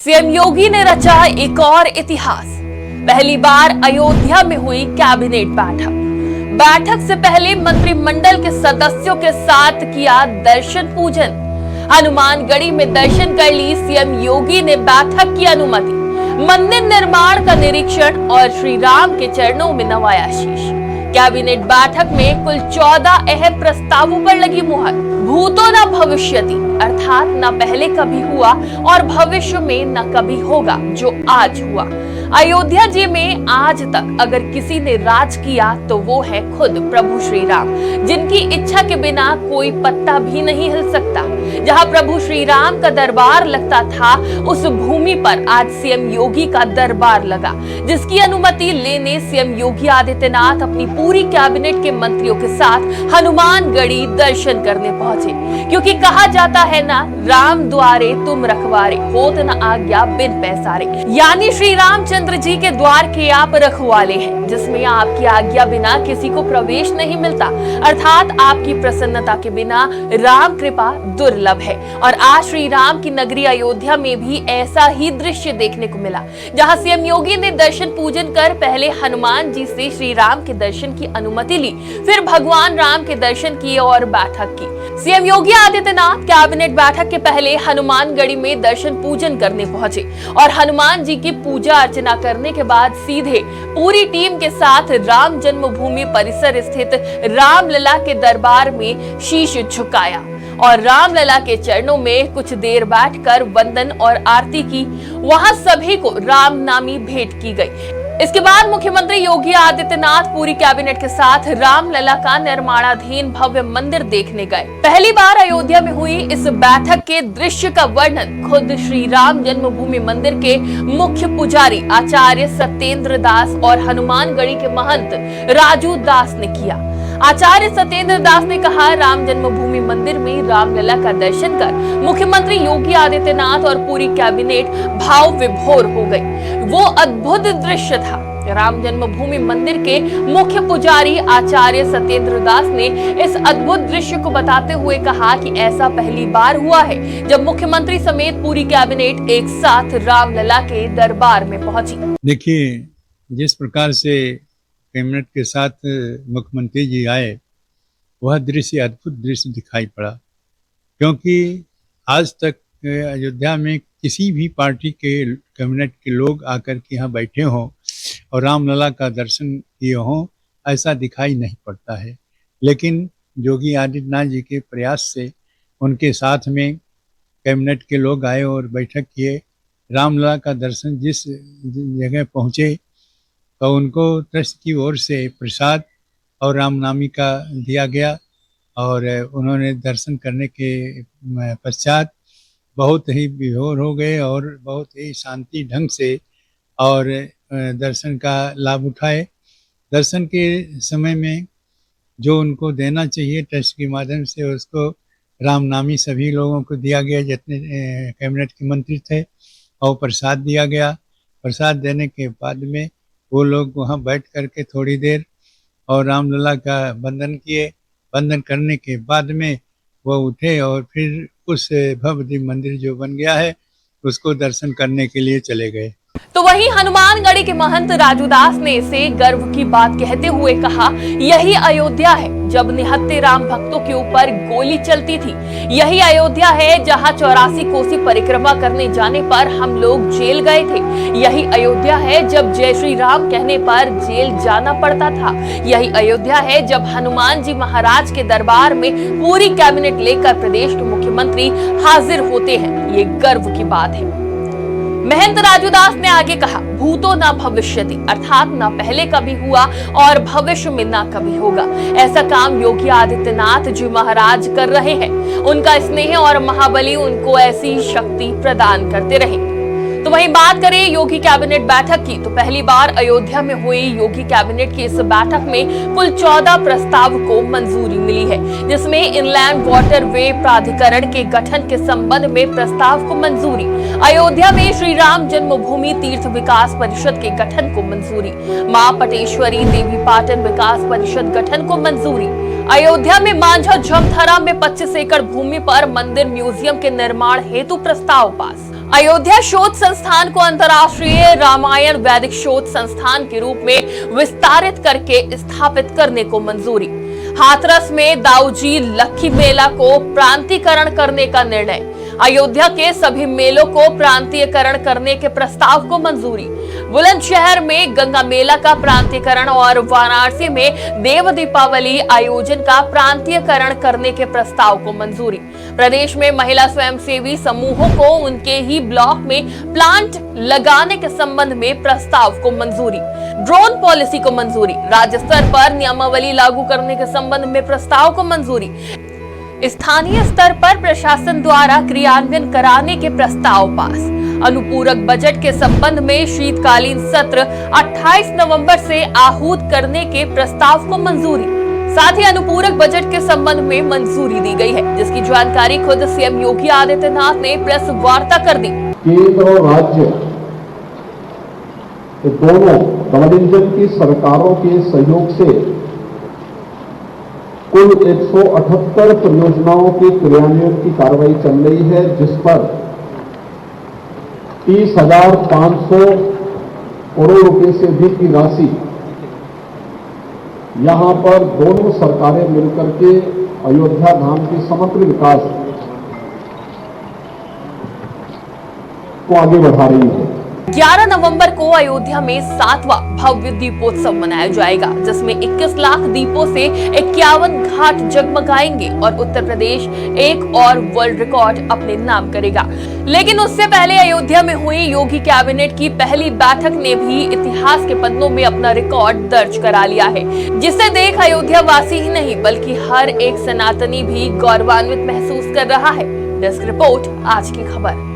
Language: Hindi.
सीएम योगी ने रचा एक और इतिहास। पहली बार अयोध्या में हुई कैबिनेट बैठक से पहले मंत्रिमंडल के सदस्यों के साथ किया दर्शन पूजन। हनुमानगढ़ी में दर्शन कर ली सीएम योगी ने बैठक की अनुमति। मंदिर निर्माण का निरीक्षण और श्री राम के चरणों में नवाया शीश। कैबिनेट बैठक में कुल 14 अहम प्रस्तावों पर लगी मुहर। भूतो न भविष्यति, अर्थात न पहले कभी हुआ और भविष्य में न कभी होगा जो आज हुआ। अयोध्या जी में आज तक अगर किसी ने राज किया तो वो है खुद प्रभु श्री राम, जिनकी इच्छा के बिना कोई पत्ता भी नहीं हिल सकता। जहां प्रभु श्री राम का दरबार लगता था, उस भूमि पर आज सीएम योगी का दरबार लगा, जिसकी अनुमति लेने सीएम योगी आदित्यनाथ अपनी पूरी कैबिनेट के मंत्रियों के साथ हनुमानगढ़ी दर्शन करने पहुंचे। क्योंकि कहा जाता है ना, राम द्वारे तुम रखवारे, होत न आज्ञा बिन पैसारे। यानी श्री रामचंद्र जी के द्वार के आप रखवाले हैं, जिसमें आपकी आज्ञा बिना किसी को प्रवेश नहीं मिलता। अर्थात आपकी प्रसन्नता के बिना राम कृपा दुर्लभ है। और आज श्री राम की नगरी अयोध्या में भी ऐसा ही दृश्य देखने को मिला, जहां सीएम योगी ने दर्शन पूजन कर पहले हनुमान जी से श्री राम के दर्शन की अनुमति ली, फिर भगवान राम के दर्शन किए और बैठक की। सीएम योगी आदित्यनाथ कैबिनेट बैठक के पहले हनुमानगढ़ी में दर्शन पूजन करने पहुंचे और हनुमान जी की पूजा अर्चना करने के बाद सीधे पूरी टीम के साथ राम जन्मभूमि परिसर स्थित रामलला के दरबार में शीश झुकाया और रामलला के चरणों में कुछ देर बैठकर वंदन और आरती की। वहां सभी को राम नामी भेंट की गई। इसके बाद मुख्यमंत्री योगी आदित्यनाथ पूरी कैबिनेट के साथ रामलला का निर्माणाधीन भव्य मंदिर देखने गए। पहली बार अयोध्या में हुई इस बैठक के दृश्य का वर्णन खुद श्री राम जन्मभूमि मंदिर के मुख्य पुजारी आचार्य सत्येंद्र दास और हनुमानगढ़ी के महंत राजू दास ने किया। आचार्य सत्येंद्र दास ने कहा, राम जन्मभूमि मंदिर में रामलला का दर्शन कर मुख्यमंत्री योगी आदित्यनाथ और पूरी कैबिनेट भाव विभोर हो गई। वो अद्भुत दृश्य था। राम जन्मभूमि मंदिर के मुख्य पुजारी आचार्य सत्येंद्र दास ने इस अद्भुत दृश्य को बताते हुए कहा कि ऐसा पहली बार हुआ है जब मुख्यमंत्री समेत पूरी कैबिनेट एक साथ रामलला के दरबार में पहुंची। देखिए, जिस प्रकार से कैबिनेट के साथ मुख्यमंत्री जी आए, वह दृश्य अद्भुत दृश्य दिखाई पड़ा। क्योंकि आज तक अयोध्या में किसी भी पार्टी के कैबिनेट के लोग आकर के यहाँ बैठे हों और रामलला का दर्शन किए हों, ऐसा दिखाई नहीं पड़ता है। लेकिन योगी आदित्यनाथ जी के प्रयास से उनके साथ में कैबिनेट के लोग आए और बैठक किए। रामलला का दर्शन जिस जगह पहुँचे तो उनको ट्रस्ट की ओर से प्रसाद और रामनामी का दिया गया और उन्होंने दर्शन करने के पश्चात बहुत ही विभोर हो गए और बहुत ही शांति ढंग से और दर्शन का लाभ उठाए। दर्शन के समय में जो उनको देना चाहिए ट्रस्ट के माध्यम से, उसको रामनामी सभी लोगों को दिया गया जितने कैबिनेट के मंत्री थे, और प्रसाद दिया गया। प्रसाद देने के बाद में वो लोग वहाँ बैठ करके थोड़ी देर और रामलला का वंदन किए। वंदन करने के बाद में वो उठे और फिर उस भव्य मंदिर जो बन गया है उसको दर्शन करने के लिए चले गए। तो वहीं हनुमानगढ़ी के महंत राजू दास ने इसे गर्व की बात कहते हुए कहा, यही अयोध्या है जब निहत्थे राम भक्तों के ऊपर गोली चलती थी। यही अयोध्या है जहां 84 कोसी परिक्रमा करने जाने पर हम लोग जेल गए थे। यही अयोध्या है जब जय श्री राम कहने पर जेल जाना पड़ता था। यही अयोध्या है जब हनुमान जी महाराज के दरबार में पूरी कैबिनेट लेकर प्रदेश के मुख्यमंत्री हाजिर होते हैं। ये गर्व की बात है। महंत राजू दास ने आगे कहा, भूतो न भविष्यति, अर्थात न पहले कभी हुआ और भविष्य में न कभी होगा। ऐसा काम योगी आदित्यनाथ जी महाराज कर रहे हैं। उनका स्नेह और महाबली उनको ऐसी शक्ति प्रदान करते रहे। तो वहीं बात करें योगी कैबिनेट बैठक की, तो पहली बार अयोध्या में हुई योगी कैबिनेट की इस बैठक में कुल 14 प्रस्ताव को मंजूरी मिली है, जिसमें इनलैंड वाटर वे प्राधिकरण के गठन के संबंध में प्रस्ताव को मंजूरी, अयोध्या में श्री राम जन्मभूमि तीर्थ विकास परिषद के गठन को मंजूरी, मां पटेश्वरी देवी पाटन विकास परिषद गठन को मंजूरी, अयोध्या में मांझा जमथरा में 25 एकड़ भूमि पर मंदिर म्यूजियम के निर्माण हेतु प्रस्ताव पास, अयोध्या शोध संस्थान को अंतर्राष्ट्रीय रामायण वैदिक शोध संस्थान के रूप में विस्तारित करके स्थापित करने को मंजूरी। हाथरस में दाऊजी लक्खी मेला को प्रांतीयकरण करने का निर्णय। अयोध्या के सभी मेलों को प्रांतीयकरण करने के प्रस्ताव को मंजूरी। बुलंदशहर में गंगा मेला का प्रांतीयकरण और वाराणसी में देव दीपावली आयोजन का प्रांतीयकरण करने के प्रस्ताव को मंजूरी। प्रदेश में महिला स्वयंसेवी समूहों को उनके ही ब्लॉक में प्लांट लगाने के संबंध में प्रस्ताव को मंजूरी। ड्रोन पॉलिसी को मंजूरी। राज्य स्तर पर नियमावली लागू करने के संबंध में प्रस्ताव को मंजूरी। स्थानीय स्तर पर प्रशासन द्वारा क्रियान्वयन कराने के प्रस्ताव पास। अनुपूरक बजट के संबंध में शीतकालीन सत्र 28 नवंबर से आहूत करने के प्रस्ताव को मंजूरी। साथ ही अनुपूरक बजट के संबंध में मंजूरी दी गई है, जिसकी जानकारी खुद सीएम योगी आदित्यनाथ ने प्रेस वार्ता कर दी। केंद्र और राज्य दोनों डबल इंजन की सरकारों के सहयोग से कुल 178 परियोजनाओं के क्रियान्वयन की कार्रवाई चल रही है, जिस पर 30,500 करोड़ रुपए से अधिक की राशि यहां पर दोनों सरकारें मिलकर के अयोध्या धाम के समग्र विकास को आगे बढ़ा रही है। 11 नवंबर को अयोध्या में 7वां भव्य दीपोत्सव मनाया जाएगा, जिसमें 21 लाख दीपों से 51 घाट जगमगाएंगे और उत्तर प्रदेश एक और वर्ल्ड रिकॉर्ड अपने नाम करेगा। लेकिन उससे पहले अयोध्या में हुई योगी कैबिनेट की पहली बैठक ने भी इतिहास के पन्नों में अपना रिकॉर्ड दर्ज करा लिया है, जिसे देख अयोध्या वासी ही नहीं बल्कि हर एक सनातनी भी गौरवान्वित महसूस कर रहा है। डेस्क रिपोर्ट, आज की खबर।